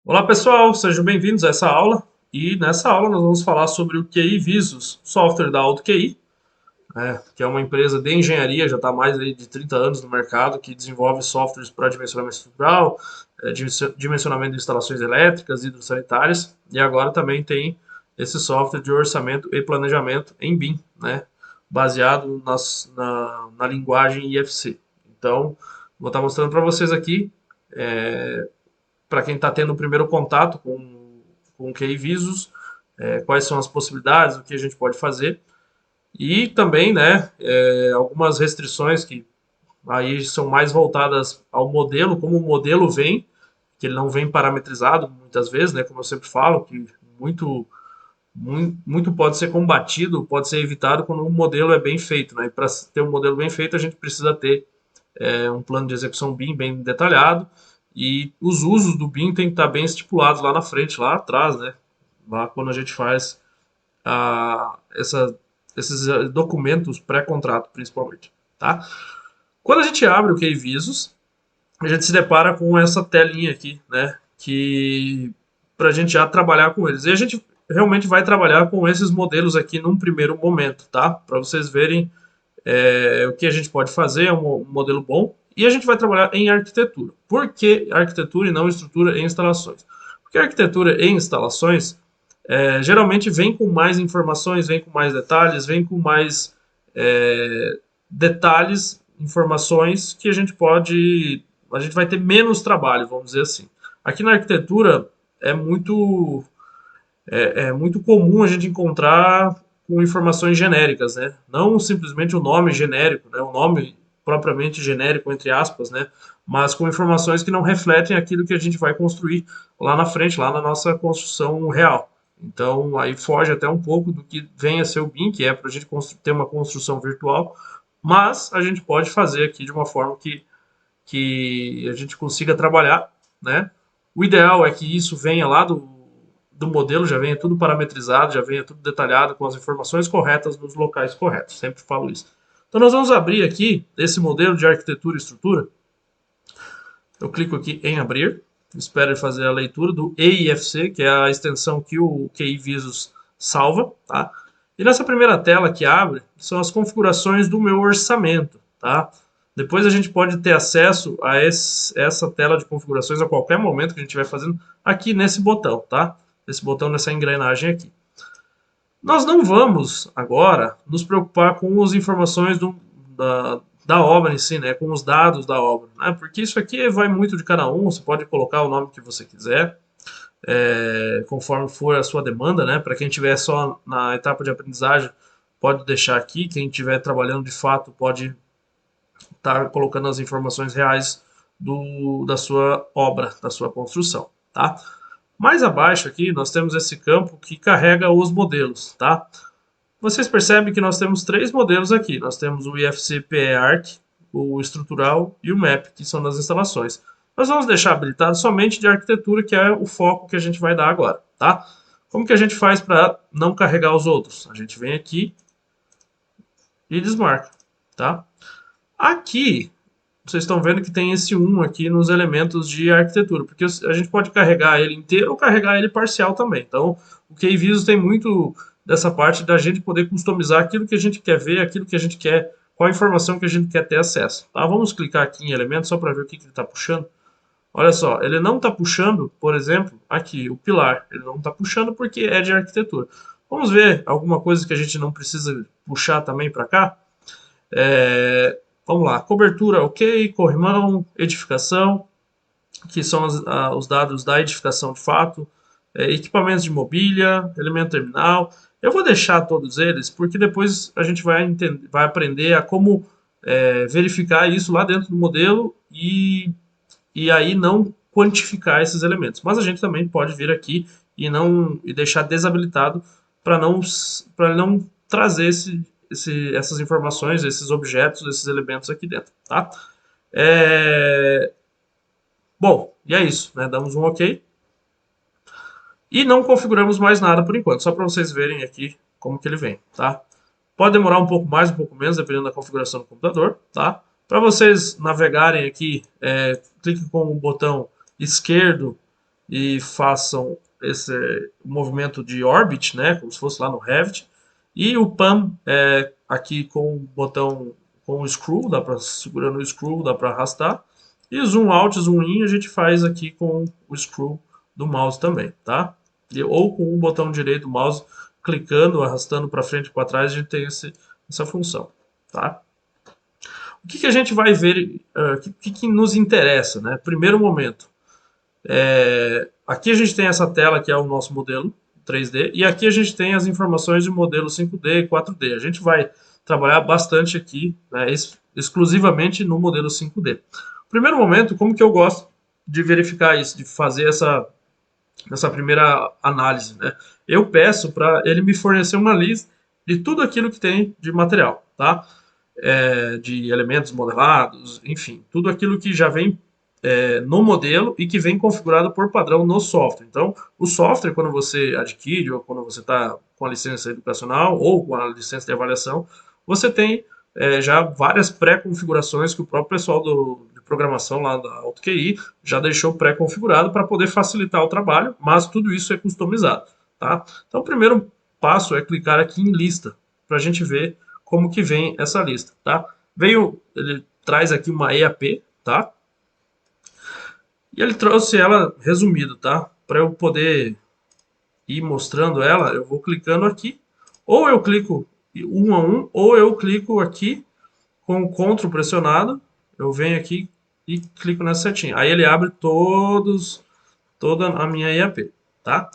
Olá pessoal, sejam bem-vindos a essa aula. E nessa aula nós vamos falar sobre o QI Visus, software da AutoQI, que é uma empresa de engenharia, já está há mais aí de 30 anos no mercado, que desenvolve softwares para dimensionamento estrutural, dimensionamento de instalações elétricas e hidrossanitárias, e agora também tem esse software de orçamento e planejamento em BIM, baseado na linguagem IFC. Então, vou estar mostrando para vocês aqui para quem está tendo o primeiro contato com o QI Visus, quais são as possibilidades, o que a gente pode fazer. E também, algumas restrições que aí são mais voltadas ao modelo, como o modelo vem, que ele não vem parametrizado muitas vezes, né, como eu sempre falo, que muito pode ser combatido, pode ser evitado quando o modelo é bem feito. Né? E para ter um modelo bem feito, a gente precisa ter um plano de execução BIM bem detalhado, e os usos do BIM tem que estar bem estipulados lá na frente, lá atrás, né? Lá quando a gente faz esses documentos pré-contrato, principalmente, tá? Quando a gente abre o KVisus, a gente se depara com essa telinha aqui, né? Que para a gente já trabalhar com eles. E a gente realmente vai trabalhar com esses modelos aqui num primeiro momento, tá? Para vocês verem o que a gente pode fazer, é um modelo bom. E a gente vai trabalhar em arquitetura. Por que arquitetura e não estrutura e instalações? Porque arquitetura e instalações geralmente vem com mais informações, vem com mais detalhes, vem com mais detalhes, informações que a gente vai ter menos trabalho, vamos dizer assim. Aqui na arquitetura é muito é muito comum a gente encontrar com informações genéricas, né? Não simplesmente o nome genérico, né? O nome propriamente genérico, entre aspas, né? Mas com informações que não refletem aquilo que a gente vai construir lá na frente, lá na nossa construção real. Então, aí foge até um pouco do que vem a ser o BIM, que é para a gente ter uma construção virtual, mas a gente pode fazer aqui de uma forma que a gente consiga trabalhar, né? O ideal é que isso venha lá do modelo, já venha tudo parametrizado, já venha tudo detalhado com as informações corretas nos locais corretos. Sempre falo isso. Então nós vamos abrir aqui esse modelo de arquitetura e estrutura. Eu clico aqui em abrir, espero ele fazer a leitura do EIFC, que é a extensão que o QI Visus salva, tá? E nessa primeira tela que abre, são as configurações do meu orçamento, tá? Depois a gente pode ter acesso a essa tela de configurações a qualquer momento que a gente estiver fazendo aqui nesse botão, tá? Esse botão nessa engrenagem aqui. Nós não vamos agora nos preocupar com as informações da obra em si, né, com os dados da obra, né, porque isso aqui vai muito de cada um. Você pode colocar o nome que você quiser, conforme for a sua demanda, né. Para quem estiver só na etapa de aprendizagem, pode deixar aqui. Quem estiver trabalhando de fato pode estar colocando as informações reais da sua obra, da sua construção, tá? Mais abaixo aqui nós temos esse campo que carrega os modelos, tá? Vocês percebem que nós temos três modelos aqui. Nós temos o IFC PE Arc, o estrutural e o MAP, que são das instalações. Nós vamos deixar habilitado somente de arquitetura, que é o foco que a gente vai dar agora, tá? Como que a gente faz para não carregar os outros? A gente vem aqui e desmarca, tá? Aqui, vocês estão vendo que tem esse um aqui nos elementos de arquitetura, porque a gente pode carregar ele inteiro ou carregar ele parcial também. Então, o KVisus tem muito dessa parte da gente poder customizar aquilo que a gente quer ver, aquilo que a gente quer, qual a informação que a gente quer ter acesso. Tá? Vamos clicar aqui em elementos só para ver o que ele está puxando. Olha só, ele não está puxando, por exemplo, aqui o pilar. Ele não está puxando porque é de arquitetura. Vamos ver alguma coisa que a gente não precisa puxar também para cá? Vamos lá, cobertura ok, corrimão, edificação, que são os dados da edificação de fato, equipamentos de mobília, elemento terminal. Eu vou deixar todos eles porque depois a gente vai aprender a como verificar isso lá dentro do modelo e aí não quantificar esses elementos. Mas a gente também pode vir aqui e deixar desabilitado para não trazer essas informações, esses objetos, esses elementos aqui dentro, tá? É... Bom, e é isso, né? Damos um OK e não configuramos mais nada por enquanto, só para vocês verem aqui como que ele vem, tá? Pode demorar um pouco mais, um pouco menos, dependendo da configuração do computador, tá? Para vocês navegarem aqui, clique com o botão esquerdo e façam esse movimento de orbit, né, como se fosse lá no Revit. E o pan é aqui com o botão, com o screw, dá para segurando o screw, dá para arrastar. E zoom out, zoom in a gente faz aqui com o screw do mouse também, tá? Ou com o botão direito do mouse, clicando, arrastando para frente e para trás, a gente tem essa função, tá? O que a gente vai ver, o que nos interessa, né? Primeiro momento, aqui a gente tem essa tela que é o nosso modelo 3D e aqui a gente tem as informações de modelo 5D e 4D. A gente vai trabalhar bastante aqui, né, exclusivamente no modelo 5D. Primeiro momento, como que eu gosto de verificar isso, de fazer essa primeira análise, né? Eu peço para ele me fornecer uma lista de tudo aquilo que tem de material, tá? De elementos modelados, enfim, tudo aquilo que já vem no modelo e que vem configurado por padrão no software. Então, o software, quando você adquire ou quando você está com a licença educacional ou com a licença de avaliação, você tem já várias pré-configurações que o próprio pessoal de programação lá da AutoQI já deixou pré-configurado para poder facilitar o trabalho, mas tudo isso é customizado, tá? Então, o primeiro passo é clicar aqui em lista para a gente ver como que vem essa lista, tá? Ele traz aqui uma EAP, tá? E ele trouxe ela resumida, tá? Para eu poder ir mostrando ela, eu vou clicando aqui. Ou eu clico um a um, ou eu clico aqui com o Ctrl pressionado. Eu venho aqui e clico nessa setinha. Aí ele abre toda a minha IAP, tá?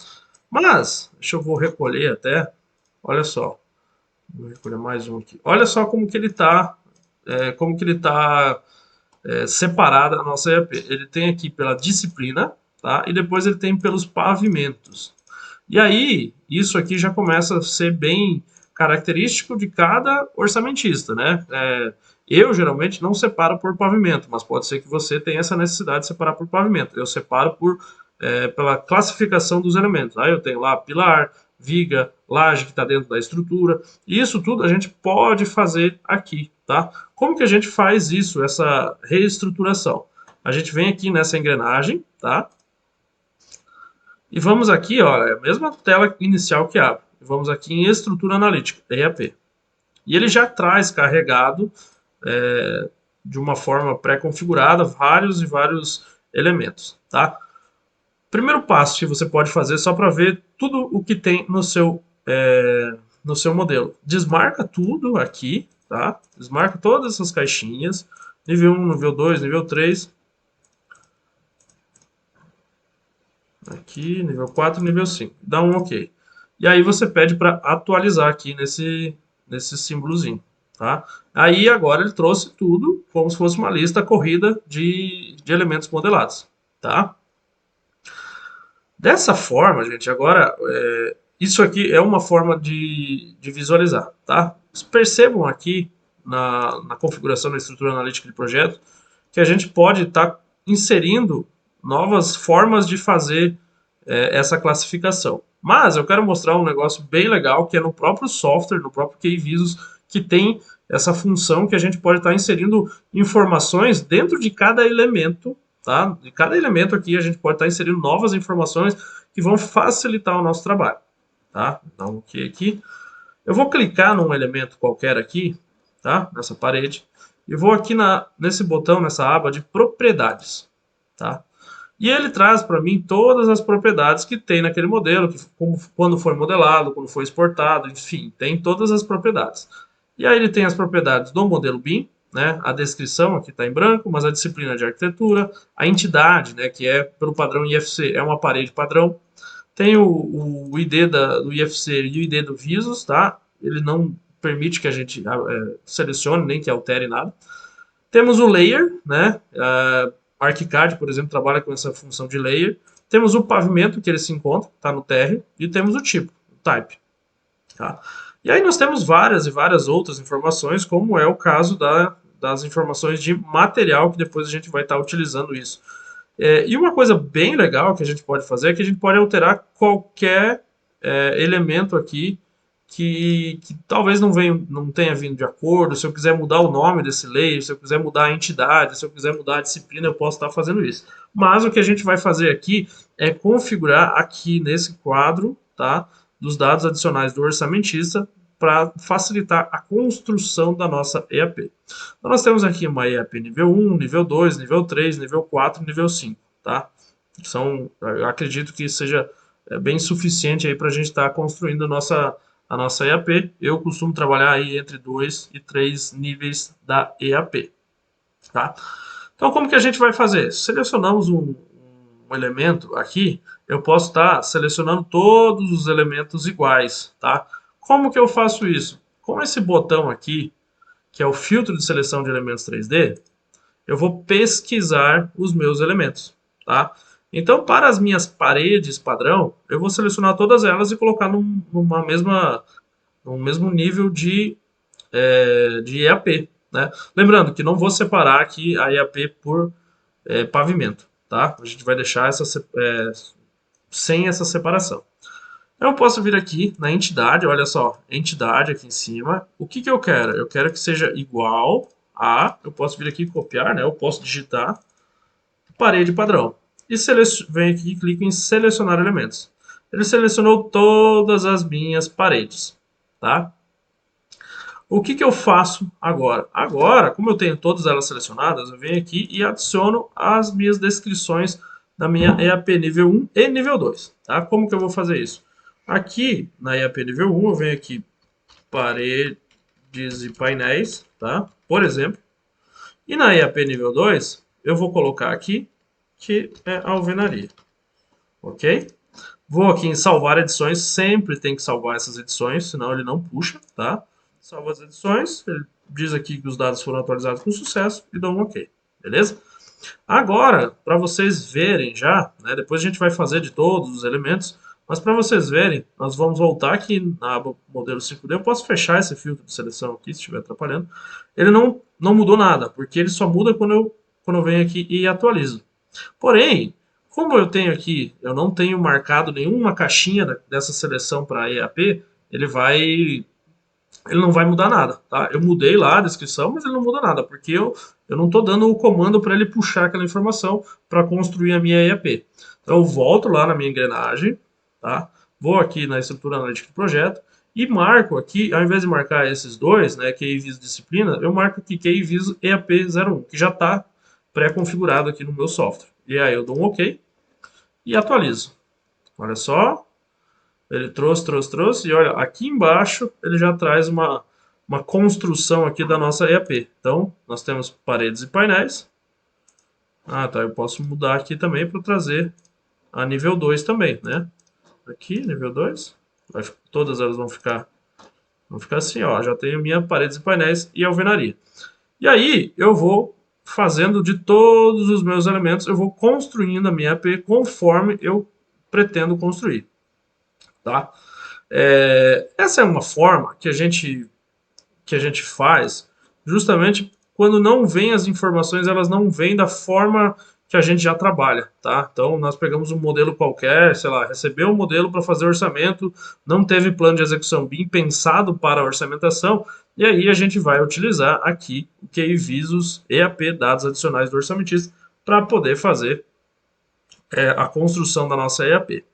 Mas, vou recolher até. Olha só. Vou recolher mais um aqui. Olha só como que ele está, como que ele tá separada a nossa EAP. Ele tem aqui pela disciplina, tá? E depois ele tem pelos pavimentos. E aí, isso aqui já começa a ser bem característico de cada orçamentista, né? Eu geralmente não separo por pavimento, mas pode ser que você tenha essa necessidade de separar por pavimento. Eu separo pela classificação dos elementos. Aí eu tenho lá pilar, viga, laje que está dentro da estrutura. E isso tudo a gente pode fazer aqui, tá? Como que a gente faz isso, essa reestruturação? A gente vem aqui nessa engrenagem, tá? E vamos aqui, ó, é a mesma tela inicial que abre. Vamos aqui em estrutura analítica, EAP. E ele já traz carregado de uma forma pré-configurada vários e vários elementos, tá? Primeiro passo que você pode fazer só para ver tudo o que tem no seu modelo. Desmarca tudo aqui, tá? Desmarca todas essas caixinhas. Nível 1, nível 2, nível 3. Aqui, nível 4, nível 5. Dá um OK. E aí você pede para atualizar aqui nesse símbolozinho, tá? Aí agora ele trouxe tudo como se fosse uma lista corrida de elementos modelados, tá? Dessa forma, gente, agora isso aqui é uma forma de visualizar, tá? Percebam aqui na configuração da estrutura analítica de projeto que a gente pode estar inserindo novas formas de fazer essa classificação. Mas eu quero mostrar um negócio bem legal que é no próprio software, no próprio QI Visus, que tem essa função que a gente pode estar inserindo informações dentro de cada elemento, tá? De cada elemento aqui a gente pode estar inserindo novas informações que vão facilitar o nosso trabalho, tá? Então, OK aqui. Eu vou clicar num elemento qualquer aqui, tá? Nessa parede, e vou aqui nesse botão, nessa aba de propriedades, tá? E ele traz para mim todas as propriedades que tem naquele modelo, quando foi modelado, quando foi exportado, enfim, tem todas as propriedades. E aí ele tem as propriedades do modelo BIM, né? A descrição aqui está em branco, mas a disciplina de arquitetura, a entidade, né? Que é pelo padrão IFC, é uma parede padrão. Tem o ID do IFC e o ID do Visus, tá? Ele não permite que a gente selecione nem que altere nada. Temos o layer, né? ArchiCAD, por exemplo, trabalha com essa função de layer. Temos o pavimento que ele se encontra, está no térreo, e temos o tipo, o type. Tá? E aí nós temos várias e várias outras informações, como é o caso das informações de material, que depois a gente vai estar utilizando isso. E uma coisa bem legal que a gente pode fazer é que a gente pode alterar qualquer elemento aqui que talvez não tenha vindo de acordo. Se eu quiser mudar o nome desse layer, se eu quiser mudar a entidade, se eu quiser mudar a disciplina, eu posso estar fazendo isso. Mas o que a gente vai fazer aqui é configurar aqui nesse quadro, tá, dos dados adicionais do orçamentista para facilitar a construção da nossa EAP. Então nós temos aqui uma EAP nível 1, nível 2, nível 3, nível 4 e nível 5, tá? Eu acredito que seja bem suficiente aí para a gente estar construindo a nossa EAP. Eu costumo trabalhar aí entre 2 e 3 níveis da EAP, tá? Então, como que a gente vai fazer? Selecionamos um elemento aqui, eu posso estar selecionando todos os elementos iguais, tá? Como que eu faço isso? Com esse botão aqui, que é o filtro de seleção de elementos 3D, eu vou pesquisar os meus elementos, tá? Então, para as minhas paredes padrão, eu vou selecionar todas elas e colocar num mesmo nível de EAP, né? Lembrando que não vou separar aqui a EAP por pavimento, tá? A gente vai deixar sem essa separação. Eu posso vir aqui na entidade, olha só, entidade aqui em cima. O que que eu quero? Eu quero que seja igual a, eu posso vir aqui e copiar, né? Eu posso digitar parede padrão. E venho aqui e clico em selecionar elementos. Ele selecionou todas as minhas paredes, tá? O que que eu faço agora? Agora, como eu tenho todas elas selecionadas, eu venho aqui e adiciono as minhas descrições da minha EAP nível 1 e nível 2, tá? Como que eu vou fazer isso? Aqui na EAP nível 1, eu venho aqui paredes e painéis, tá? Por exemplo. E na EAP nível 2, eu vou colocar aqui que é a alvenaria, ok? Vou aqui em salvar edições, sempre tem que salvar essas edições, senão ele não puxa, tá? Salvo as edições, ele diz aqui que os dados foram atualizados com sucesso e dou um OK, beleza? Agora, para vocês verem já, né, depois a gente vai fazer de todos os elementos, mas para vocês verem, nós vamos voltar aqui na aba modelo 5D, eu posso fechar esse filtro de seleção aqui, se estiver atrapalhando. Ele não mudou nada, porque ele só muda quando eu venho aqui e atualizo. Porém, como eu tenho aqui, eu não tenho marcado nenhuma caixinha dessa seleção para EAP, ele não vai mudar nada, tá? Eu mudei lá a descrição, mas ele não muda nada, porque eu não estou dando o comando para ele puxar aquela informação para construir a minha EAP. Então eu volto lá na minha engrenagem, tá? Vou aqui na estrutura analítica do projeto e marco aqui, ao invés de marcar esses dois, né, QI Viso Disciplina, eu marco aqui QI Viso EAP01, que já está pré-configurado aqui no meu software. E aí eu dou um OK e atualizo. Olha só, ele trouxe, e olha, aqui embaixo ele já traz uma construção aqui da nossa EAP. Então, nós temos paredes e painéis. Ah, tá, eu posso mudar aqui também para trazer a nível 2 também, né? Aqui, nível 2, todas elas vão ficar assim, ó, já tenho minha paredes e painéis e alvenaria. E aí, eu vou fazendo de todos os meus elementos, eu vou construindo a minha EAP conforme eu pretendo construir, tá? Essa é uma forma que a gente faz justamente quando não vem as informações, elas não vêm da forma que a gente já trabalha, tá? Então, nós pegamos um modelo qualquer, sei lá, recebeu um modelo para fazer orçamento, não teve plano de execução bem pensado para a orçamentação, e aí a gente vai utilizar aqui o QI Visos EAP, dados adicionais do orçamentista, para poder fazer a construção da nossa EAP.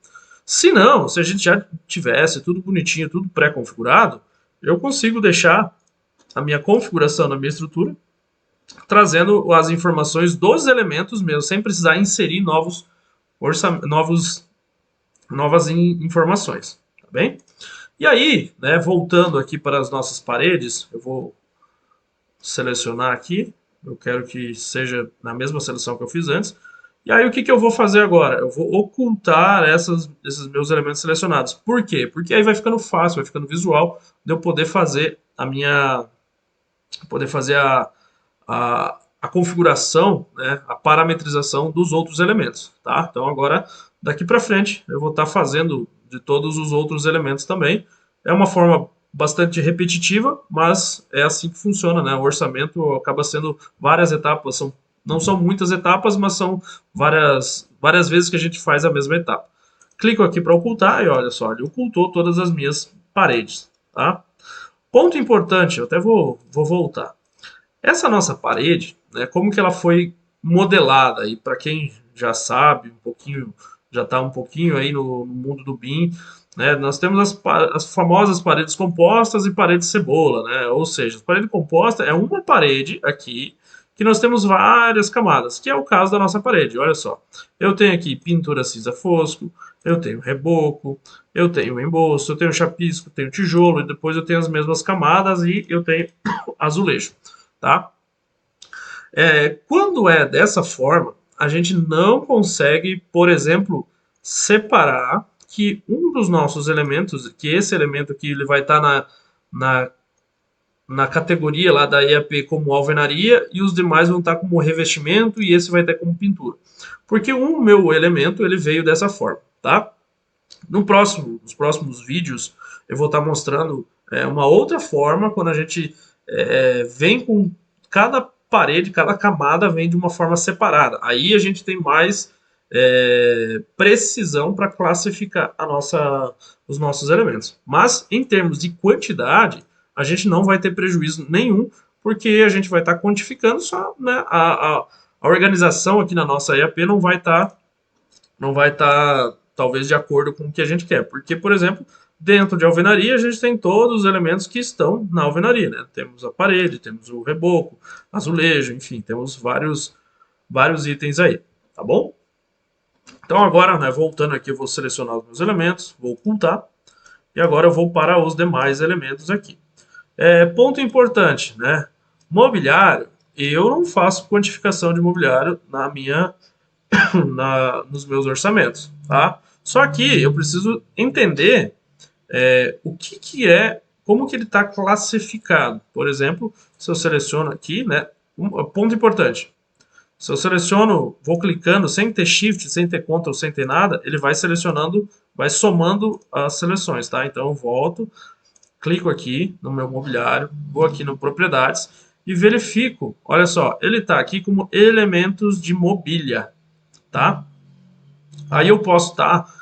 Se não, se a gente já tivesse tudo bonitinho, tudo pré-configurado, eu consigo deixar a minha configuração na minha estrutura, trazendo as informações dos elementos mesmo, sem precisar inserir novas informações, tá bem? E aí, né, voltando aqui para as nossas paredes, eu vou selecionar aqui, eu quero que seja na mesma seleção que eu fiz antes. E aí o que eu vou fazer agora? Eu vou ocultar esses meus elementos selecionados. Por quê? Porque aí vai ficando fácil, vai ficando visual de eu poder fazer a configuração, né, a parametrização dos outros elementos, tá? Então agora, daqui para frente, eu vou estar fazendo de todos os outros elementos também. É uma forma bastante repetitiva, mas é assim que funciona, né? O orçamento acaba sendo várias etapas, não são muitas etapas, mas são várias vezes que a gente faz a mesma etapa. Clico aqui para ocultar e olha só, ele ocultou todas as minhas paredes, tá? Ponto importante, eu até vou voltar. Essa nossa parede, né, como que ela foi modelada? E para quem já sabe um pouquinho, já está um pouquinho aí no mundo do BIM, né, nós temos as famosas paredes compostas e paredes cebola, né? Ou seja, a parede composta é uma parede aqui que nós temos várias camadas, que é o caso da nossa parede. Olha só, eu tenho aqui pintura cinza fosco, eu tenho reboco, eu tenho emboço, eu tenho chapisco, tenho tijolo, e depois eu tenho as mesmas camadas e eu tenho azulejo, tá? Quando é dessa forma, a gente não consegue, por exemplo, separar que um dos nossos elementos, que esse elemento aqui ele vai estar na, na categoria lá da IAP como alvenaria e os demais vão estar como revestimento e esse vai ter como pintura. Porque o meu elemento ele veio dessa forma, tá? Nos próximos vídeos eu vou estar mostrando uma outra forma quando a gente vem com cada parede, cada camada vem de uma forma separada. Aí a gente tem mais precisão para classificar os nossos elementos. Mas em termos de quantidade, a gente não vai ter prejuízo nenhum, porque a gente vai estar quantificando só, né, a organização aqui na nossa EAP não vai estar talvez de acordo com o que a gente quer. Porque, por exemplo, dentro de alvenaria a gente tem todos os elementos que estão na alvenaria, né? Temos a parede, temos o reboco, azulejo, enfim, temos vários itens aí, tá bom? Então agora, né, voltando aqui, eu vou selecionar os meus elementos, vou ocultar, e agora eu vou para os demais elementos aqui. Ponto importante, né? Mobiliário, eu não faço quantificação de mobiliário nos meus orçamentos, tá? Só que eu preciso entender o que é, como que ele está classificado. Por exemplo, se eu seleciono aqui, né? Ponto importante. Se eu seleciono, vou clicando sem ter shift, sem ter Ctrl, sem ter nada, ele vai selecionando, vai somando as seleções, tá? Então eu volto, clico aqui no meu mobiliário, vou aqui no propriedades e verifico. Olha só, ele está aqui como elementos de mobília, tá? Aí eu posso estar,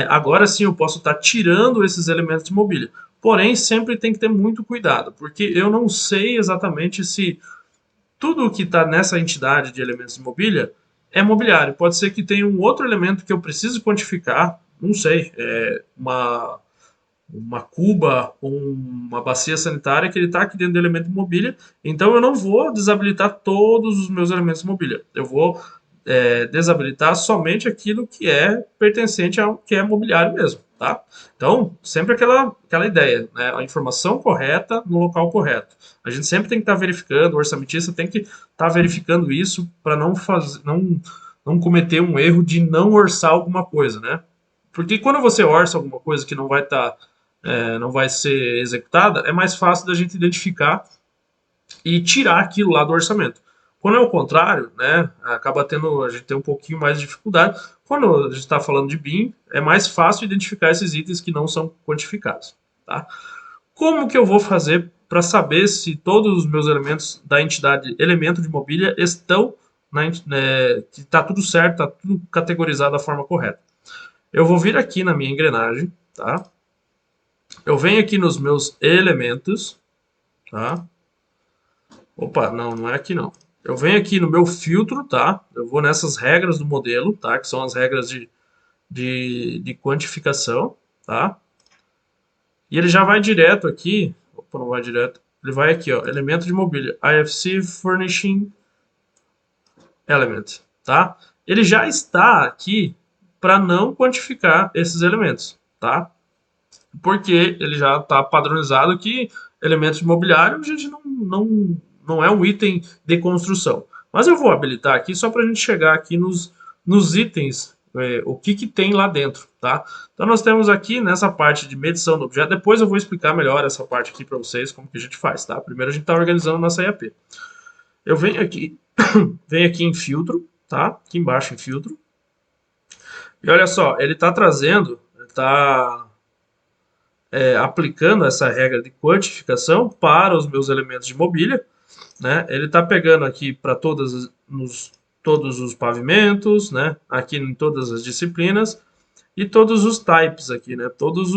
agora sim eu posso estar tirando esses elementos de mobília. Porém, sempre tem que ter muito cuidado, porque eu não sei exatamente se tudo o que está nessa entidade de elementos de mobília é mobiliário. Pode ser que tenha um outro elemento que eu preciso quantificar, não sei, uma cuba ou uma bacia sanitária que ele está aqui dentro do elemento de mobília, então eu não vou desabilitar todos os meus elementos de mobília. Eu vou desabilitar somente aquilo que é pertencente ao que é mobiliário mesmo, tá? Então, sempre aquela ideia, né? A informação correta no local correto. A gente sempre tem que estar verificando, o orçamentista tem que estar verificando isso para não cometer um erro de não orçar alguma coisa, né? Porque quando você orça alguma coisa que não vai ser executada, é mais fácil da gente identificar e tirar aquilo lá do orçamento. Quando é o contrário, né, a gente tem um pouquinho mais de dificuldade. Quando a gente está falando de BIM, é mais fácil identificar esses itens que não são quantificados. Tá? Como que eu vou fazer para saber se todos os meus elementos da entidade elemento de mobília estão que está tudo certo, está tudo categorizado da forma correta? Eu vou vir aqui na minha engrenagem, tá? Eu venho aqui nos meus elementos, tá? Opa, não é aqui não. Eu venho aqui no meu filtro, tá? Eu vou nessas regras do modelo, tá? Que são as regras de quantificação, tá? E ele já vai direto aqui. Opa, não vai direto. Ele vai aqui, ó. Elemento de mobília. IFC Furnishing Element, tá? Ele já está aqui para não quantificar esses elementos, tá? Porque ele já está padronizado que elementos de mobiliário a gente não é um item de construção. Mas eu vou habilitar aqui só para a gente chegar aqui nos itens, o que tem lá dentro, tá? Então nós temos aqui nessa parte de medição do objeto, depois eu vou explicar melhor essa parte aqui para vocês, como que a gente faz, tá? Primeiro a gente está organizando a nossa IAP. Eu venho aqui, venho aqui em filtro, tá? Aqui embaixo em filtro. E olha só, ele está trazendo, está aplicando essa regra de quantificação para os meus elementos de mobília, né? Ele está pegando aqui para todos os pavimentos, né? Aqui em todas as disciplinas e todos os types aqui, né? Todos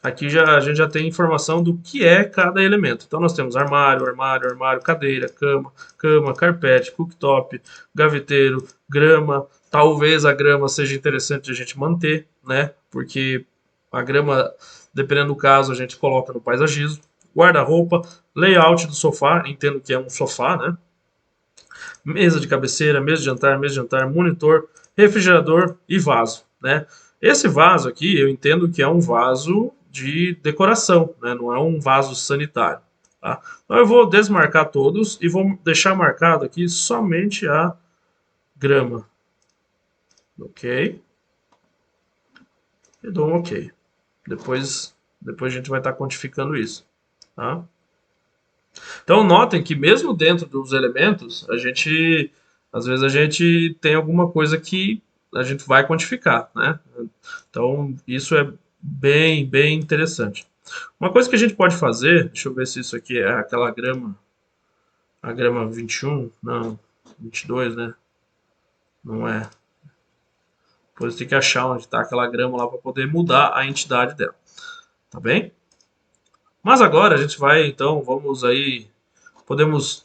Aqui a gente já tem informação do que é cada elemento. Então nós temos armário, armário, armário, cadeira, cama, cama, carpete, cooktop, gaveteiro, grama. Talvez a grama seja interessante a gente manter, né? Porque a grama, dependendo do caso, a gente coloca no paisagismo. Guarda-roupa, layout do sofá, entendo que é um sofá, né? Mesa de cabeceira, mesa de jantar, monitor, refrigerador e vaso, né? Esse vaso aqui eu entendo que é um vaso de decoração, né? Não é um vaso sanitário, tá? Então eu vou desmarcar todos e vou deixar marcado aqui somente a grama, ok? E dou um ok. Depois a gente vai estar quantificando isso, tá? Então notem que mesmo dentro dos elementos, às vezes a gente tem alguma coisa que a gente vai quantificar, né? Então isso é bem interessante. Uma coisa que a gente pode fazer, deixa eu ver se isso aqui é aquela grama, a grama 21, não, 22, né? Não é. Depois tem que achar onde está aquela grama lá para poder mudar a entidade dela, tá bem? Mas agora a gente vai, então, vamos aí, podemos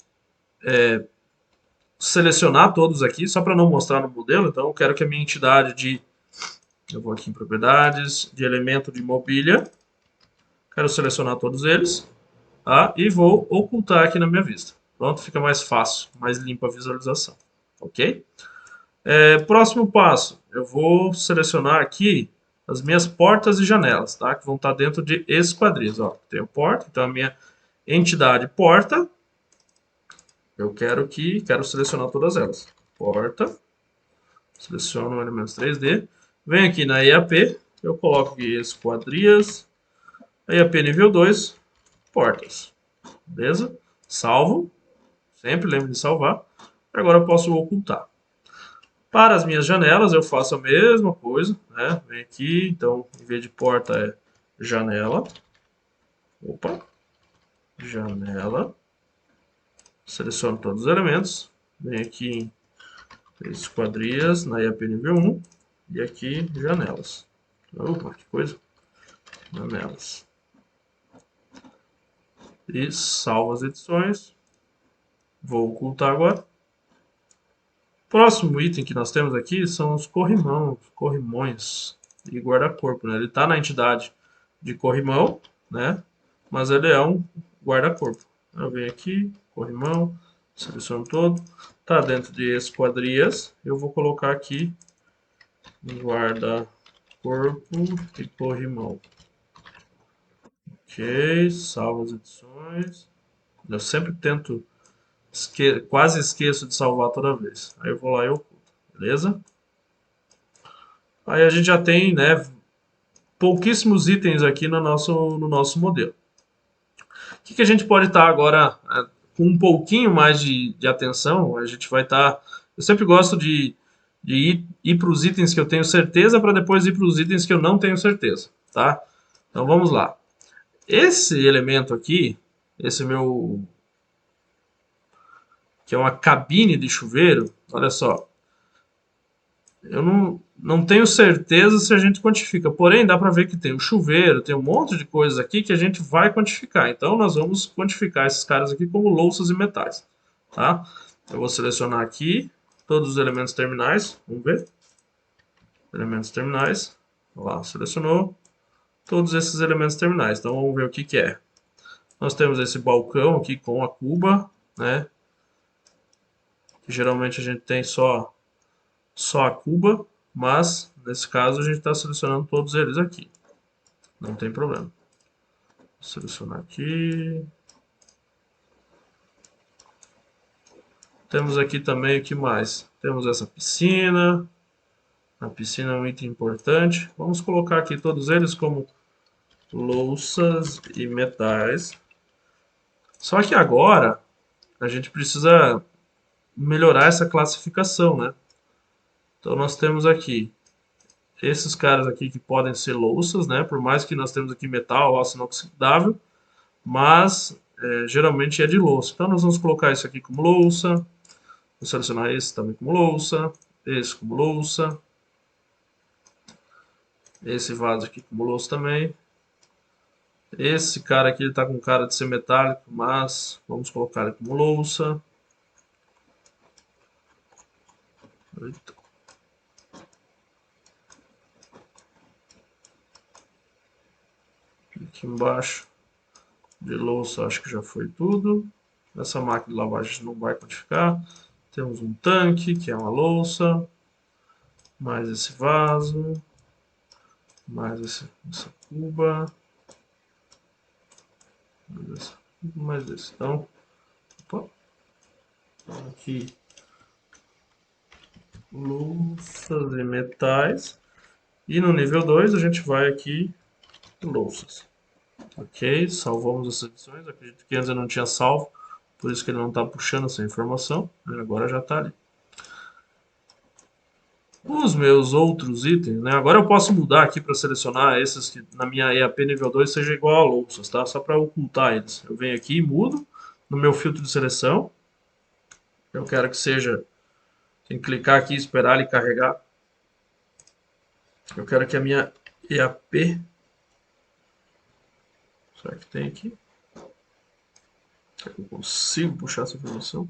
selecionar todos aqui, só para não mostrar no modelo. Então, eu quero que a minha entidade de. Eu vou aqui em propriedades, de elemento de mobília. Quero selecionar todos eles. Tá? E vou ocultar aqui na minha vista. Pronto, fica mais fácil, mais limpa a visualização. Ok? Próximo passo, eu vou selecionar aqui as minhas portas e janelas, tá? Que vão estar dentro de esquadrias. Ó, tenho porta, então a minha entidade porta, quero selecionar todas elas. Porta, seleciono elementos 3D, venho aqui na EAP, eu coloco aqui esquadrias, EAP nível 2, portas, beleza? Salvo, sempre lembro de salvar. Agora eu posso ocultar. Para as minhas janelas eu faço a mesma coisa, né? Vem aqui, então em vez de porta é janela. Opa, janela. Seleciono todos os elementos. Venho aqui em esquadrias, na IAP nível 1. E aqui janelas. Opa, que coisa. Janelas. E salvo as edições. Vou ocultar agora. Próximo item que nós temos aqui são os corrimões e guarda-corpo, né? Ele está na entidade de corrimão, né? Mas ele é um guarda-corpo. Eu venho aqui, corrimão, seleciono todo. Está dentro de esquadrias. Eu vou colocar aqui guarda-corpo e corrimão. Ok, salvo as edições. Eu sempre tento, quase esqueço de salvar toda vez. Aí eu vou lá e oculto, beleza? Aí a gente já tem, né, pouquíssimos itens aqui no nosso modelo. O que a gente pode estar agora com um pouquinho mais de atenção? A gente vai estar. Eu sempre gosto de ir para os itens que eu tenho certeza para depois ir para os itens que eu não tenho certeza, tá? Então vamos lá. Esse elemento aqui, esse meu, que é uma cabine de chuveiro, olha só, eu não tenho certeza se a gente quantifica, porém dá para ver que tem o chuveiro, tem um monte de coisas aqui que a gente vai quantificar. Então nós vamos quantificar esses caras aqui como louças e metais, tá? Eu vou selecionar aqui todos os elementos terminais, vamos ver. Elementos terminais, lá, selecionou todos esses elementos terminais. Então vamos ver o que que é. Nós temos esse balcão aqui com a cuba, né? Que geralmente a gente tem só a cuba, mas nesse caso a gente está selecionando todos eles aqui. Não tem problema. Vou selecionar aqui. Temos aqui também o que mais? Temos essa piscina. A piscina é um item importante. Vamos colocar aqui todos eles como louças e metais. Só que agora a gente precisa melhorar essa classificação, né? Então nós temos aqui esses caras aqui que podem ser louças, né? Por mais que nós temos aqui metal, aço inoxidável, mas geralmente é de louça. Então nós vamos colocar isso aqui como louça, vou selecionar esse também como louça, esse como louça, esse vaso aqui como louça também, Esse cara aqui ele tá com cara de ser metálico, mas vamos colocar ele como louça. Eita. Aqui embaixo de louça acho que já foi tudo. Essa máquina de lavagem não vai quantificar. Temos um tanque, que é uma louça. Mais esse vaso. Mais essa cuba. Mais esse. Então, opa, aqui louças e metais. E no nível 2 a gente vai aqui louças. Ok, salvamos essas edições. Acredito que antes eu não tinha salvo, por isso que ele não está puxando essa informação. Agora já está ali. Os meus outros itens, né? Agora eu posso mudar aqui para selecionar esses que na minha EAP nível 2 seja igual a louças, tá? Só para ocultar eles. Eu venho aqui e mudo no meu filtro de seleção. Eu quero que seja. Tem que clicar aqui e esperar ele carregar. Eu quero que a minha EAP. Será que tem aqui? Será que eu consigo puxar essa informação?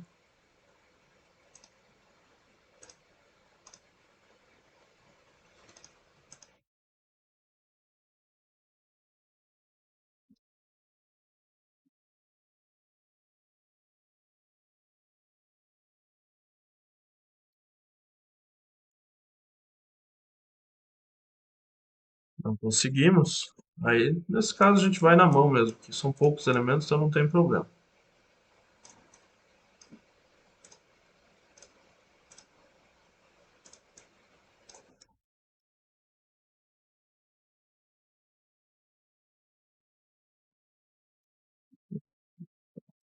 Não conseguimos. Aí, nesse caso, a gente vai na mão mesmo, que são poucos elementos, então não tem problema.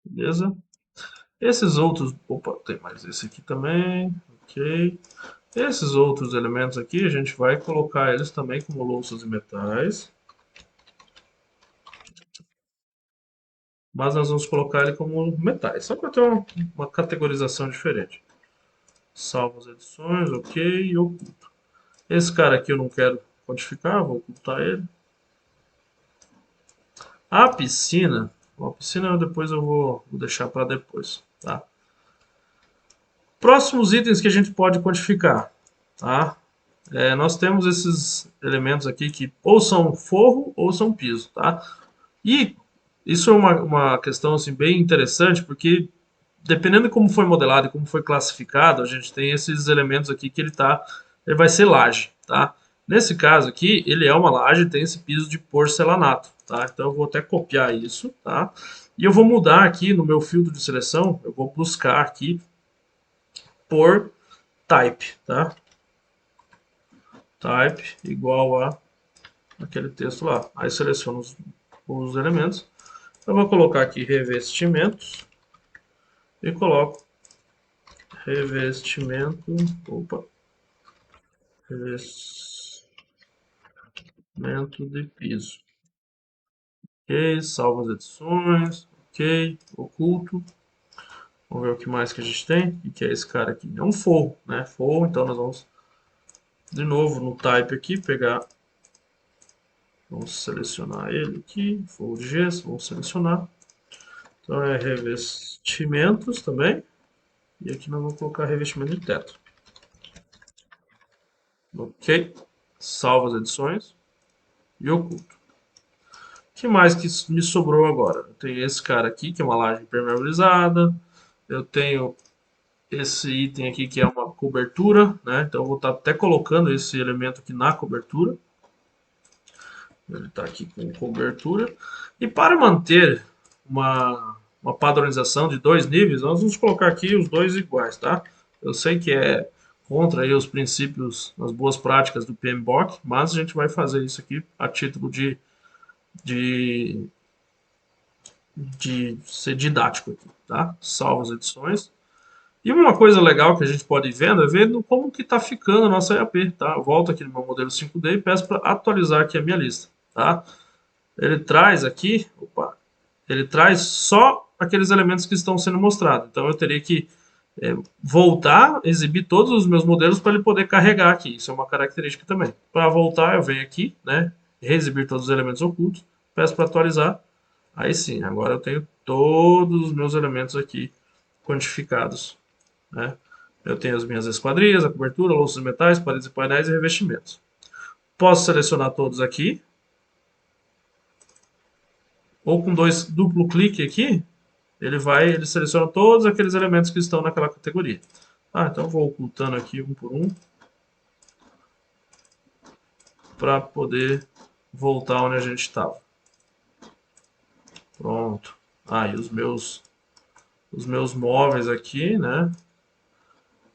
Beleza? Esses outros. Opa, tem mais esse aqui também. Ok. Esses outros elementos aqui, a gente vai colocar eles também como louças e metais. Mas nós vamos colocar ele como metais, só para ter uma categorização diferente. Salvo as edições, ok, e oculto. Esse cara aqui eu não quero codificar, vou ocultar ele. A piscina depois eu vou deixar para depois, tá? Próximos itens que a gente pode quantificar, tá? Nós temos esses elementos aqui que ou são forro ou são piso, tá? E isso é uma questão assim, bem interessante, porque dependendo de como foi modelado e como foi classificado, a gente tem esses elementos aqui que ele vai ser laje, tá? Nesse caso aqui, ele é uma laje, tem esse piso de porcelanato, tá? Então eu vou até copiar isso, tá? E eu vou mudar aqui no meu filtro de seleção, eu vou buscar aqui por type, tá? Type igual a aquele texto lá. Aí seleciono os elementos. Eu vou colocar aqui revestimentos e coloco revestimento, opa, revestimento de piso. Ok, salvo as edições, ok, oculto. Vamos ver o que mais que a gente tem. O que é esse cara aqui? É um forro, né? Forro, então nós vamos de novo no type aqui, pegar, vamos selecionar ele aqui, forro de gesso, vamos selecionar. Então é revestimentos também. E aqui nós vamos colocar revestimento de teto. Ok, salvo as edições e oculto. O que mais que me sobrou agora? Eu tenho esse cara aqui, que é uma laje impermeabilizada. Eu tenho esse item aqui, que é uma cobertura, né? Então eu vou estar até colocando esse elemento aqui na cobertura. Ele está aqui com cobertura. E para manter uma padronização de dois níveis, nós vamos colocar aqui os dois iguais, tá? Eu sei que é contra aí os princípios, as boas práticas do PMBOK, mas a gente vai fazer isso aqui a título de, de ser didático aqui, tá? Salvo as edições. E uma coisa legal que a gente pode ir vendo é vendo como que está ficando a nossa EAP, tá? Eu volto aqui no meu modelo 5D e peço para atualizar aqui a minha lista, tá? Ele traz aqui, opa, ele traz só aqueles elementos que estão sendo mostrados. Então eu teria que voltar, exibir todos os meus modelos para ele poder carregar aqui. Isso é uma característica também. Para voltar, eu venho aqui, né, reexibir todos os elementos ocultos peço para atualizar. Aí sim, agora eu tenho todos os meus elementos aqui quantificados, né? Eu tenho as minhas esquadrias, a cobertura, louças de metais, paredes e painéis e revestimentos. Posso selecionar todos aqui, ou com dois duplo clique aqui, ele seleciona todos aqueles elementos que estão naquela categoria. Ah, então eu vou ocultando aqui um por um para poder voltar onde a gente estava. Pronto. Ah, e os meus móveis aqui, né?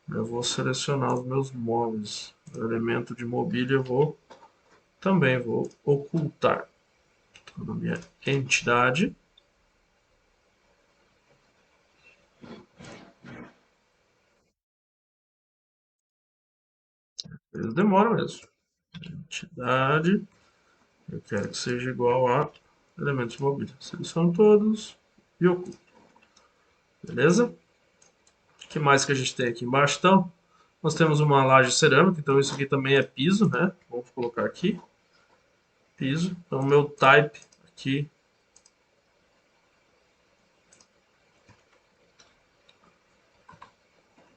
Eu vou selecionar os meus móveis. O elemento de mobília eu também vou ocultar. Então, na minha entidade. Eles demoram mesmo. Entidade. Eu quero que seja igual a elementos de mobília. Seleciono todos e oculto. Beleza? O que mais que a gente tem aqui embaixo? Então, nós temos uma laje cerâmica. Então, isso aqui também é piso, né? Vamos colocar aqui. Piso. Então, meu type aqui.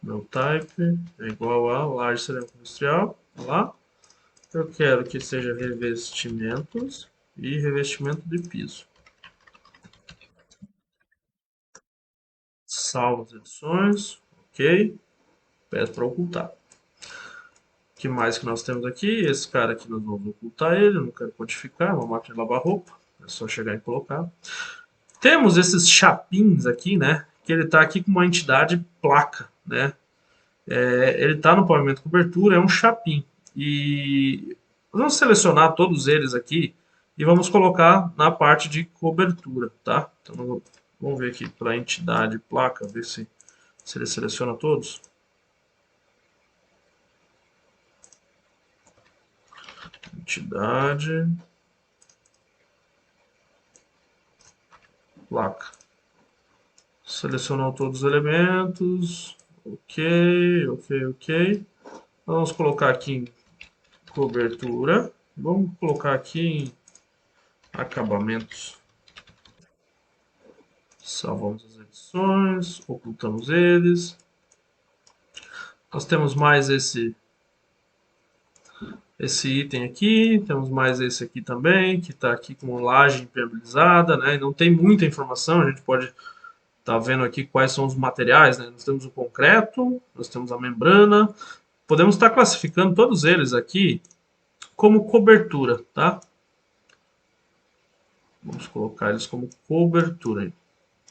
Meu type é igual a laje cerâmica industrial. Lá. Eu quero que seja revestimentos e revestimento de piso. Salvo as edições. Ok. Peço para ocultar. O que mais que nós temos aqui? Esse cara aqui nós vamos ocultar ele. Eu não quero codificar. É uma máquina de lavar roupa. É só chegar e colocar. Temos esses chapins aqui, né? Que ele está aqui com uma entidade placa, né? Ele está no pavimento cobertura, é um chapim. E vamos selecionar todos eles aqui e vamos colocar na parte de cobertura, tá? Então vamos ver aqui para entidade placa, ver se ele seleciona todos. Entidade placa. Selecionou todos os elementos. Ok, ok, ok. Vamos colocar aqui em cobertura. Vamos colocar aqui em acabamentos. Salvamos as edições, ocultamos eles. Nós temos mais esse item aqui, temos mais esse aqui também, que está aqui com laje impermeabilizada, né? E não tem muita informação, a gente pode estar vendo aqui quais são os materiais, né? Nós temos o concreto, nós temos a membrana, podemos estar classificando todos eles aqui como cobertura, tá? Vamos colocar eles como cobertura.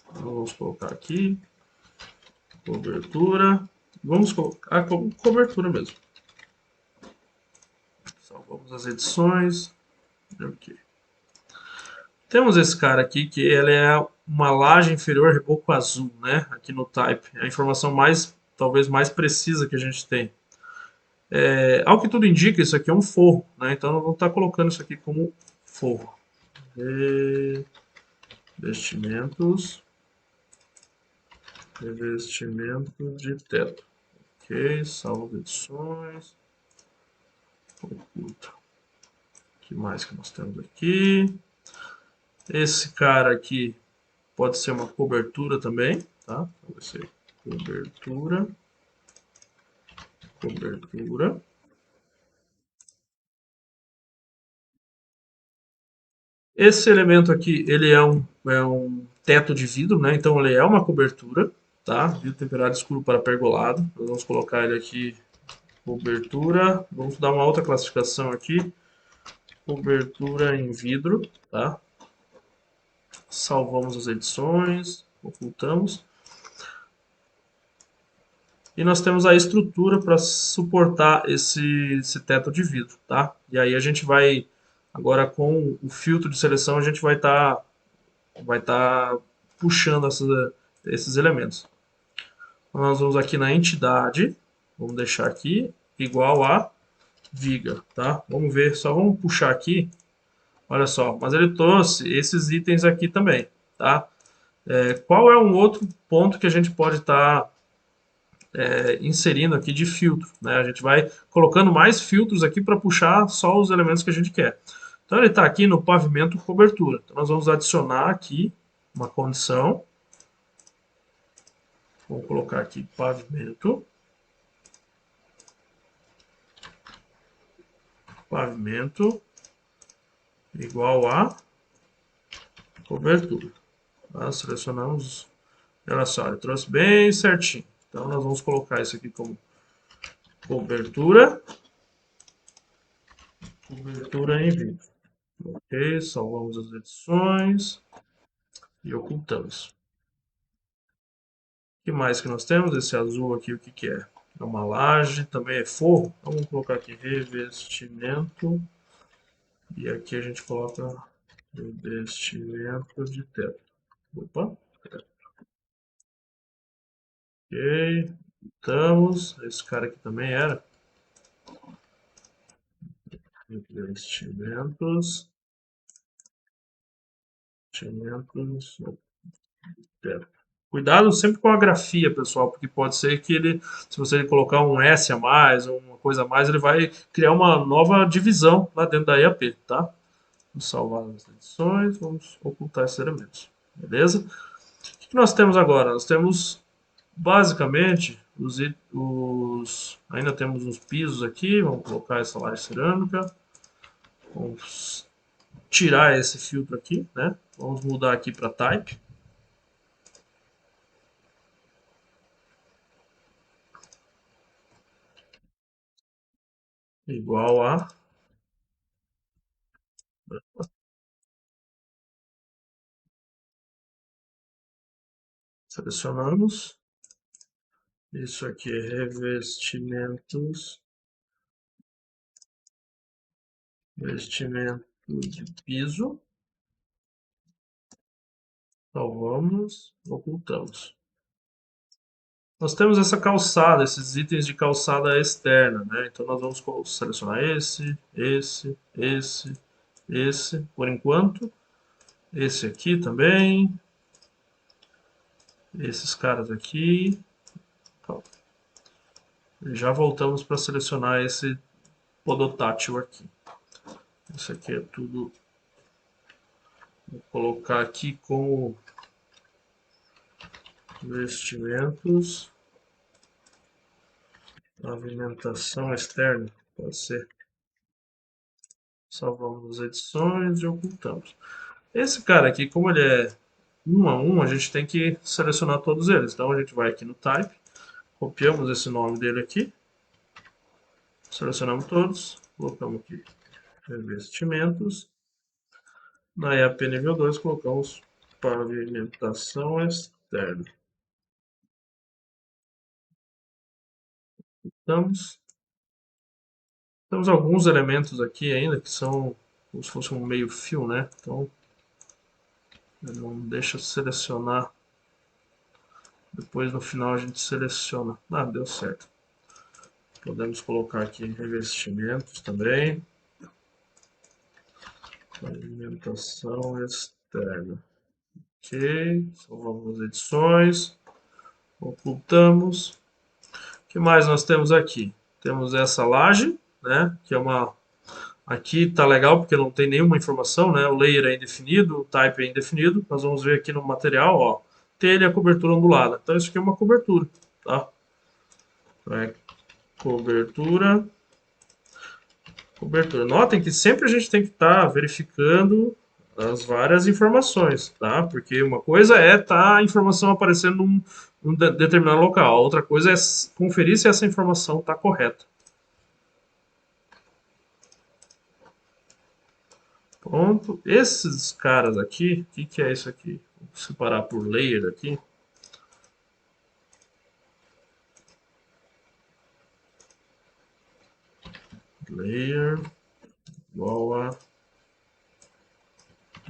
Então, vamos colocar aqui, cobertura, vamos colocar como cobertura mesmo. Salvamos as edições. Okay. Temos esse cara aqui que ele é uma laje inferior reboco azul, né? Aqui no type. É a informação talvez mais precisa que a gente tem. Ao que tudo indica, isso aqui é um forro, né? Então nós vamos estar colocando isso aqui como forro. Revestimentos. Revestimentos de teto. Ok, salvo as edições. Oculta. O que mais que nós temos aqui? Esse cara aqui pode ser uma cobertura também, tá? Então vai ser cobertura, cobertura. Esse elemento aqui, ele é um teto de vidro, né? Então ele é uma cobertura, tá? Vidro temperado escuro para pergolado. Nós vamos colocar ele aqui, cobertura. Vamos dar uma outra classificação aqui, cobertura em vidro, tá? Salvamos as edições, ocultamos. E nós temos a estrutura para suportar esse teto de vidro, tá? E aí a gente vai, agora com o filtro de seleção, a gente vai tá puxando esses elementos. Então, nós vamos aqui na entidade, vamos deixar aqui igual a viga, tá? Vamos ver, só vamos puxar aqui, olha só, mas ele trouxe esses itens aqui também, tá? Qual é um outro ponto que a gente pode estar inserindo aqui de filtro, né? A gente vai colocando mais filtros aqui para puxar só os elementos que a gente quer. Então ele está aqui no pavimento cobertura. Então nós vamos adicionar aqui uma condição. Vou colocar aqui pavimento. Pavimento igual a cobertura. Tá? Selecionamos. Olha só, ele trouxe bem certinho. Então nós vamos colocar isso aqui como cobertura. Cobertura em vídeo. Ok, salvamos as edições e ocultamos. O que mais que nós temos? Esse azul aqui, o que que é? É uma laje, também é forro. Então, vamos colocar aqui revestimento. E aqui a gente coloca revestimento de teto. Opa, ok. Estamos. Esse cara aqui também era. Revestimentos. Revestimentos. Teto. Cuidado sempre com a grafia, pessoal, porque pode ser que ele, se você colocar um S a mais, uma coisa a mais, ele vai criar uma nova divisão lá dentro da IAP, tá? Vamos salvar as edições, vamos ocultar esses elementos, beleza? O que nós temos agora? Nós temos basicamente ainda temos os pisos aqui, vamos colocar essa laje cerâmica, vamos tirar esse filtro aqui, né? Vamos mudar aqui para type. Igual a selecionamos. Isso aqui é revestimentos. Revestimento de piso. Salvamos, ocultamos. Nós temos essa calçada, esses itens de calçada externa, né? Então nós vamos selecionar esse, por enquanto. Esse aqui também. Esses caras aqui. Já voltamos para selecionar esse podotátil aqui. Isso aqui é tudo. Vou colocar aqui como vestimentos. Pavimentação externa. Pode ser. Salvamos as edições e ocultamos. Esse cara aqui, como ele é um a um, a gente tem que selecionar todos eles. Então a gente vai aqui no Type, copiamos esse nome dele aqui, selecionamos todos, colocamos aqui revestimentos. Na IAP nível 2 colocamos pavimentação externa. Temos alguns elementos aqui ainda que são como se fosse um meio fio, né? Então não deixa selecionar. Depois no final a gente seleciona. Ah, deu certo. Podemos colocar aqui revestimentos também. Alimentação externa. Ok. Salvamos as edições. Ocultamos. O que mais nós temos aqui? Temos essa laje, né? Que é uma. Aqui tá legal porque não tem nenhuma informação, né? O layer é indefinido, o type é indefinido. Nós vamos ver aqui no material, ó. Telha, cobertura ondulada. Então isso aqui é uma cobertura, tá? É cobertura. Cobertura. Notem que sempre a gente tem que estar verificando as várias informações, tá? Porque uma coisa é a informação aparecendo num determinado local, a outra coisa é conferir se essa informação está correta. Pronto. Esses caras aqui, o que é isso aqui? Vou separar por layer aqui. Layer igual a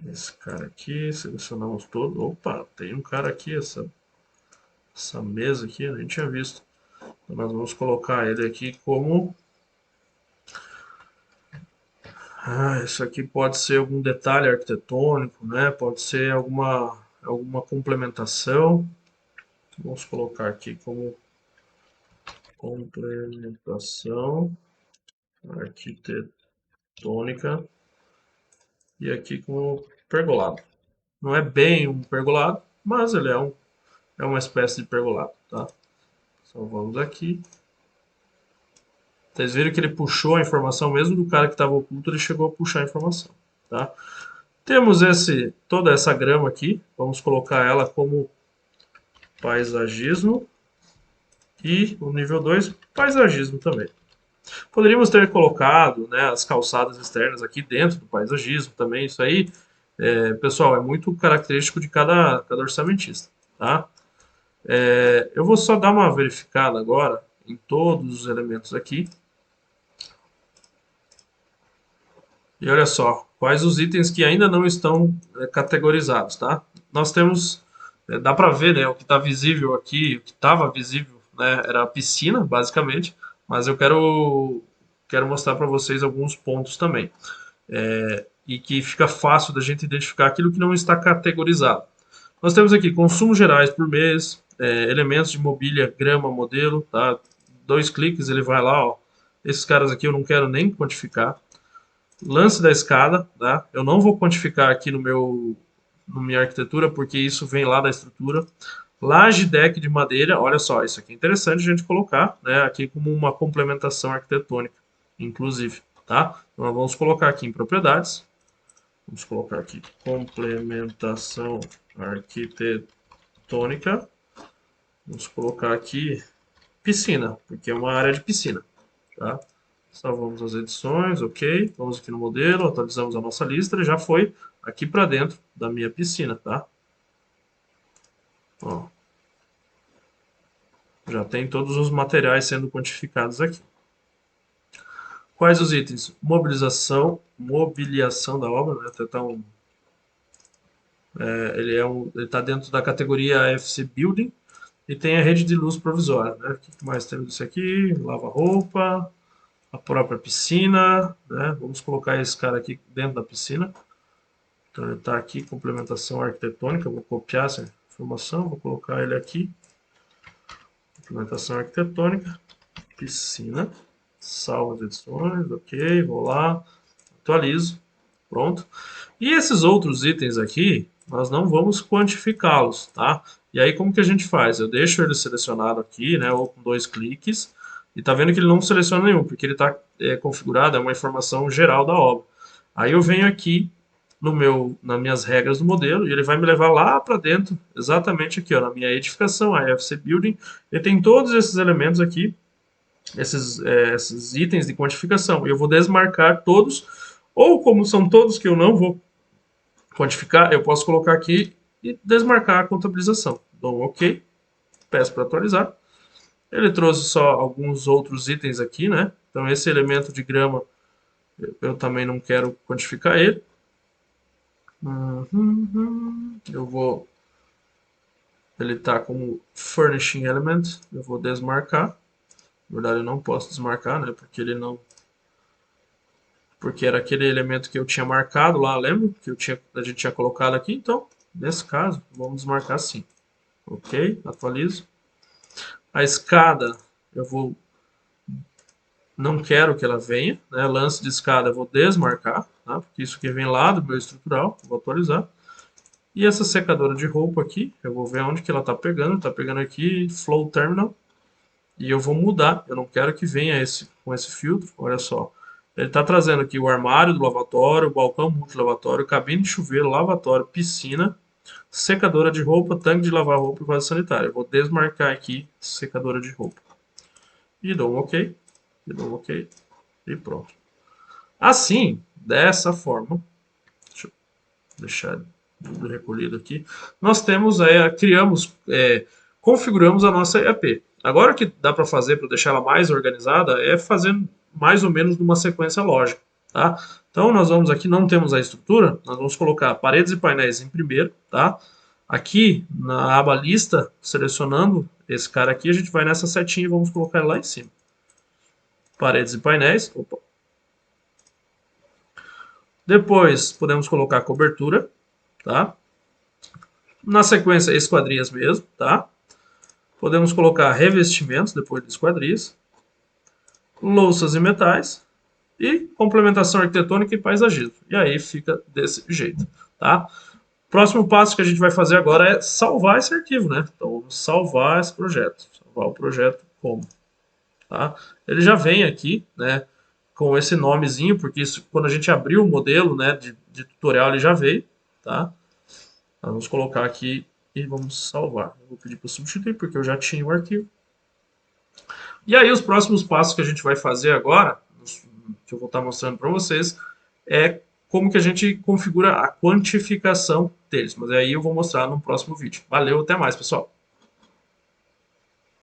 esse cara aqui, selecionamos todo. Opa, tem um cara aqui, essa mesa aqui, eu nem tinha visto. Então nós vamos colocar ele aqui como. Isso aqui pode ser algum detalhe arquitetônico, né? Pode ser alguma complementação. Vamos colocar aqui como complementação arquitetônica. e aqui com o pergolado. Não é bem um pergolado, mas ele é uma espécie de pergolado, tá? Salvamos aqui. Vocês viram que ele puxou a informação, mesmo do cara que estava oculto, ele chegou a puxar a informação, tá? Temos toda essa grama aqui, vamos colocar ela como paisagismo e o nível 2 paisagismo também. Poderíamos ter colocado, né, as calçadas externas aqui dentro do paisagismo também, isso aí, pessoal, é muito característico de cada orçamentista, tá? Eu vou só dar uma verificada agora em todos os elementos aqui. E olha só, quais os itens que ainda não estão categorizados, tá? Nós temos, dá para ver, né, o que está visível aqui, o que estava visível, né, era a piscina, basicamente, mas eu quero mostrar para vocês alguns pontos também. E que fica fácil da gente identificar aquilo que não está categorizado. Nós temos aqui consumos gerais por mês, elementos de mobília, grama, modelo, tá? 2 cliques ele vai lá, ó. Esses caras aqui eu não quero nem quantificar. Lance da escada, tá? Eu não vou quantificar aqui no minha arquitetura porque isso vem lá da estrutura. Laje deck de madeira, olha só, isso aqui é interessante a gente colocar, né, aqui como uma complementação arquitetônica, inclusive, tá? Então nós vamos colocar aqui em propriedades, vamos colocar aqui complementação arquitetônica, vamos colocar aqui piscina, porque é uma área de piscina, tá? Salvamos as edições, ok. Vamos aqui no modelo, atualizamos a nossa lista, ele já foi aqui para dentro da minha piscina, tá? Ó, já tem todos os materiais sendo quantificados aqui. Quais os itens? Mobiliação da obra, né? Até tá ele está dentro da categoria FC Building e tem a rede de luz provisória, né? O que mais temos disso aqui? Lava-roupa, a própria piscina, né? Vamos colocar esse cara aqui dentro da piscina. Então ele está aqui, complementação arquitetônica, vou copiar essa informação, vou colocar ele aqui. Complementação arquitetônica, piscina, salvo as edições, ok, vou lá, atualizo, pronto. E esses outros itens aqui, nós não vamos quantificá-los, tá? E aí como que a gente faz? Eu deixo ele selecionado aqui, né, ou com 2 cliques, e tá vendo que ele não seleciona nenhum, porque ele está configurado, é uma informação geral da obra. Aí eu venho aqui nas minhas regras do modelo e ele vai me levar lá para dentro, exatamente aqui, ó, na minha edificação, a FC Building. Ele tem todos esses elementos aqui, esses itens de quantificação. Eu vou desmarcar todos, ou como são todos que eu não vou quantificar, eu posso colocar aqui e desmarcar a contabilização. Dou um OK, peço para atualizar. Ele trouxe só alguns outros itens aqui, né? Então esse elemento de grama eu também não quero quantificar ele. Eu vou. Ele está como Furnishing Element. Eu vou desmarcar. Na verdade, eu não posso desmarcar, né? Porque ele não. Porque era aquele elemento que eu tinha marcado lá, lembra? Que a gente tinha colocado aqui. Então, nesse caso, vamos desmarcar sim. Ok, atualizo. A escada, eu vou. Não quero que ela venha, né? Lance de escada eu vou desmarcar, tá? Porque isso aqui vem lá do meu estrutural. Vou atualizar. E essa secadora de roupa aqui, eu vou ver onde que ela está pegando. Está pegando aqui Flow Terminal. E eu vou mudar. Eu não quero que venha com esse filtro. Olha só. Ele está trazendo aqui o armário do lavatório, o balcão multilavatório, cabine de chuveiro, lavatório, piscina, secadora de roupa, tanque de lavar roupa e vaso sanitário. Eu vou desmarcar aqui secadora de roupa. E dou um OK. E dou um OK. E pronto. Assim, dessa forma, deixa eu deixar tudo recolhido aqui, nós configuramos a nossa EAP. Agora o que dá para fazer para deixar ela mais organizada é fazer mais ou menos numa sequência lógica, tá? Então nós vamos aqui, não temos a estrutura, nós vamos colocar paredes e painéis em primeiro, tá? Aqui na aba lista, selecionando esse cara aqui, a gente vai nessa setinha e vamos colocar ele lá em cima. Paredes e painéis, opa. Depois podemos colocar cobertura, tá? Na sequência, esquadrias mesmo, tá? Podemos colocar revestimentos depois de esquadrias, louças e metais e complementação arquitetônica e paisagismo. E aí fica desse jeito, tá? Próximo passo que a gente vai fazer agora é salvar esse arquivo, né? Então, vamos salvar esse projeto. Salvar o projeto como? Tá? Ele já vem aqui, né, com esse nomezinho, porque isso, quando a gente abriu o modelo, né, de tutorial, ele já veio, tá? Então, vamos colocar aqui e vamos salvar. Eu vou pedir para substituir, porque eu já tinha o arquivo. E aí, os próximos passos que a gente vai fazer agora, que eu vou estar mostrando para vocês, é como que a gente configura a quantificação deles. Mas aí eu vou mostrar no próximo vídeo. Valeu, até mais, pessoal!